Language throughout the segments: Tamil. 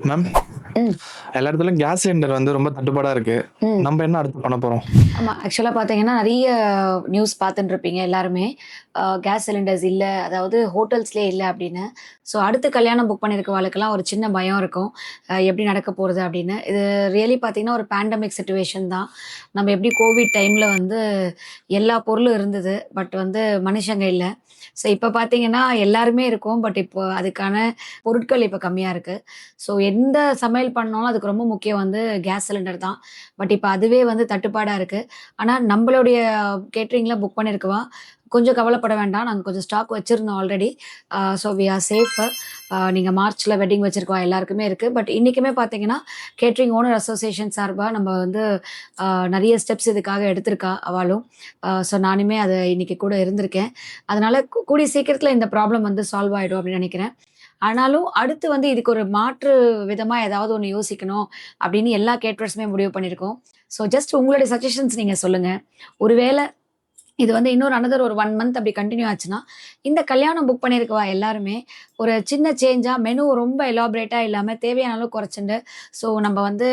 மேம், ம். எல்லா இடத்துலயும் கேஸ் சிலிண்டர் வந்து ரொம்ப தட்டுப்பாடா இருக்கு. ம். நம்ம என்ன அடுத்து பண்ண போறோம்? ஆமா. ஆக்சுவலா பார்த்தீங்கன்னா, நெறைய நியூஸ் பார்த்துட்டு இருப்பீங்க எல்லாருமே. கேஸ் சிலிண்டர்ஸ் இல்ல, அதாவது ஹோட்டல்ஸ்லயே இல்ல அப்படின்னு. ஸோ அடுத்து கல்யாணம் புக் பண்ணியிருக்கவாளுக்கெல்லாம் ஒரு சின்ன பயம் இருக்கும். எப்படி நடக்க போறது அப்படின்னு. இது ரியலி பார்த்தீங்கன்னா, ஒரு பேண்டமிக் சிச்சுவேஷன் தான். நம்ம எப்படி கோவிட் டைம்ல வந்து எல்லா பொருளும் இருந்தது. பட் வந்து மனுஷங்க இல்ல. ஸோ இப்ப பார்த்தீங்கன்னா, எல்லாருமே இருக்கோம். பட் இப்போ அதுக்கான பொருட்கள் இப்ப கம்மியா இருக்கு. ஸோ எந்த சமையல் பண்ணாலும் அதுக்கு ரொம்ப முக்கியம் வந்து கேஸ் சிலிண்டர் தான். பட் இப்ப அதுவே வந்து தட்டுப்பாடா இருக்கு. ஆனா நம்பளுடைய கேட்டரிங்ல புக் பண்ணியிருக்கவா, கொஞ்சம் கவலைப்பட வேண்டாம். நாங்க கொஞ்சம் ஸ்டாக் வச்சிருந்தோம் already. So we are safe. நீங்க மார்ச்ல வெட்டிங் வச்சிருக்கோம் எல்லாருக்குமே இருக்கு. பட் இன்னைக்குமே பார்த்தீங்கன்னா, கேட்டரிங் ஓனர் அசோசியேஷன் சார்பா நம்ம வந்து அ நெறைய ஸ்டெப்ஸ் இதுக்காக எடுத்திருக்கா அவாளும். ஸோ நானுமே அத இன்னைக்கு கூட இருந்திருக்கேன். அதனால கூடிய சீக்கிரத்தில இந்த ப்ராப்ளம் வந்து சால்வ் ஆயிடும் அப்படின்னு நெனைக்கிறேன். ஆனாலும் அடுத்து வந்து இதுக்கு ஒரு மாற்று விதமா ஏதாவது ஒண்ணு யோசிக்கணும் அப்படின்னு எல்லா கேட்டரர்ஸுமே முடிவு பண்ணியிருக்கோம். ஸோ ஜஸ்ட் உங்களுடைய சஜஷன்ஸ் நீங்க சொல்லுங்க. ஒருவேள இது வந்து இன்னொரு அனதர் ஒரு 1 மந்த் அப்படி கன்டின்யூ ஆச்சுன்னா, இந்த கல்யாணம் புக் பண்ணியிருக்கவா எல்லாருமே, ஒரு சின்ன சேஞ்சா மெனு ரொம்ப எலாபரேட்டா இல்லாம தேவையான அளவு குறைச்சுண்டு, ஸோ நம்ம வந்து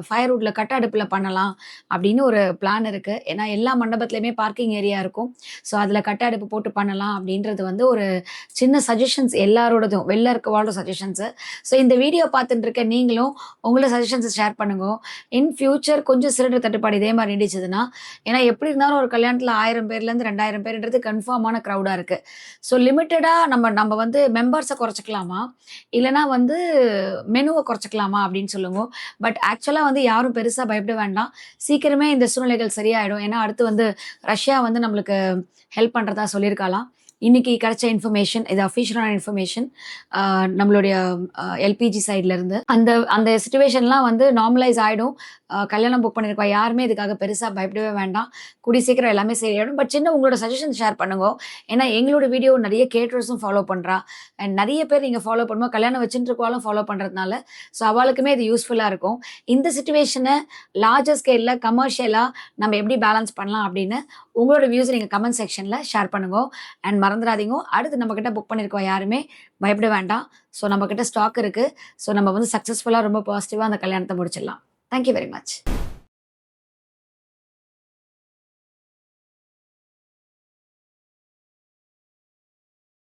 ஃபயர்வுட்ல கட்ட அடுப்புல பண்ணலாம் அப்படின்னு ஒரு பிளான் இருக்கு. ஏன்னா எல்லா மண்டபத்திலயுமே பார்க்கிங் ஏரியா இருக்கும். ஸோ அதில கட்ட அடுப்பு போட்டு பண்ணலாம் அப்படின்றது வந்து ஒரு சின்ன சஜஷன்ஸ் எல்லாரோடதும், வெளில இருக்கவாளோட சஜஷன்ஸு. ஸோ இந்த வீடியோ பார்த்துட்டு இருக்க நீங்களும் உங்களோட சஜஷன்ஸ ஷேர் பண்ணுங்க. இன் ஃபியூச்சர் கொஞ்சம் சிலிண்டர் தட்டுப்பாடு இதே மாரி நீடிச்சதுன்னா, ஏன்னா எப்படி இருந்தாலும் ஒரு கல்யாணத்துல 1000 பேர்லேருந்து 2000 பேருன்றது கன்ஃபார்மான க்ரவுடா இருக்கு. ஸோ லிமிட்டடா நம்ம நம்ம வந்து மெம்பர்ஸ குறைச்சுக்கலாமா? இல்லன்னா வந்து மெனுவ குறைச்சுக்கலாமா? அப்படின்னு சொல்லுங்க. பட் ஆக்சுவலா வந்து யாரும் பெருசா பயப்பட வேண்டாம். சீக்கிரமே இந்த சூழ்நிலைகள் சரியாயிடும். ஏன்னா அடுத்து வந்து ரஷ்யா வந்து நம்மளுக்கு ஹெல்ப் பண்றதா சொல்லியிருக்காளாம். இன்னைக்கு கிடைச்ச இன்ஃபர்மேஷன் இது அஃபிஷியலான இன்ஃபர்மேஷன். நம்மளுடைய எல்பிஜி சைட்ல இருந்து. அந்த அந்த சிச்சுவேஷன்லாம் வந்து நார்மலைஸ் ஆயிடும். கல்யாணம் புக் பண்ணியிருக்கோம். யாருமே இதுக்காக பெருசா பயப்படவே வேண்டாம். கூடிய சீக்கிரம் எல்லாமே சரியாயிடும். பட் சின்ன உங்களோட சஜஷன் ஷேர் பண்ணுங்க. ஏன்னா எங்களோட வீடியோ நெறைய கேட்டரர்ஸும் ஃபாலோ பண்றா. அண்ட் நெறைய பேர் நீங்க ஃபாலோ பண்ணும்போது கல்யாணம் வச்சுட்டு இருக்கவாளும் ஃபாலோ பண்றதுனால, ஸோ அவளுக்குமே இது யூஸ்ஃபுல்லா இருக்கும். இந்த சிச்சுவேஷன லார்ஜர் ஸ்கேல்ல கமர்ஷியலா நம்ம எப்படி பேலன்ஸ் பண்ணலாம் அப்படின்னு உங்களோட வியூஸ நீங்க கமெண்ட் செக்ஷன்ல ஷேர் பண்ணுங்க. அண்ட் மறந்துறாதீங்க, அடுத்து நம்மகிட்ட புக் பண்ணியிருக்கோம் யாருமே பயப்பட வேண்டாம். ஸோ நம்மகிட்ட ஸ்டாக் இருக்கு. ஸோ நம்ம வந்து சக்சஸ்ஃபுல்லா ரொம்ப பாசிட்டிவா அந்த கல்யாணத்த முடிச்சிடலாம். Thank you very much.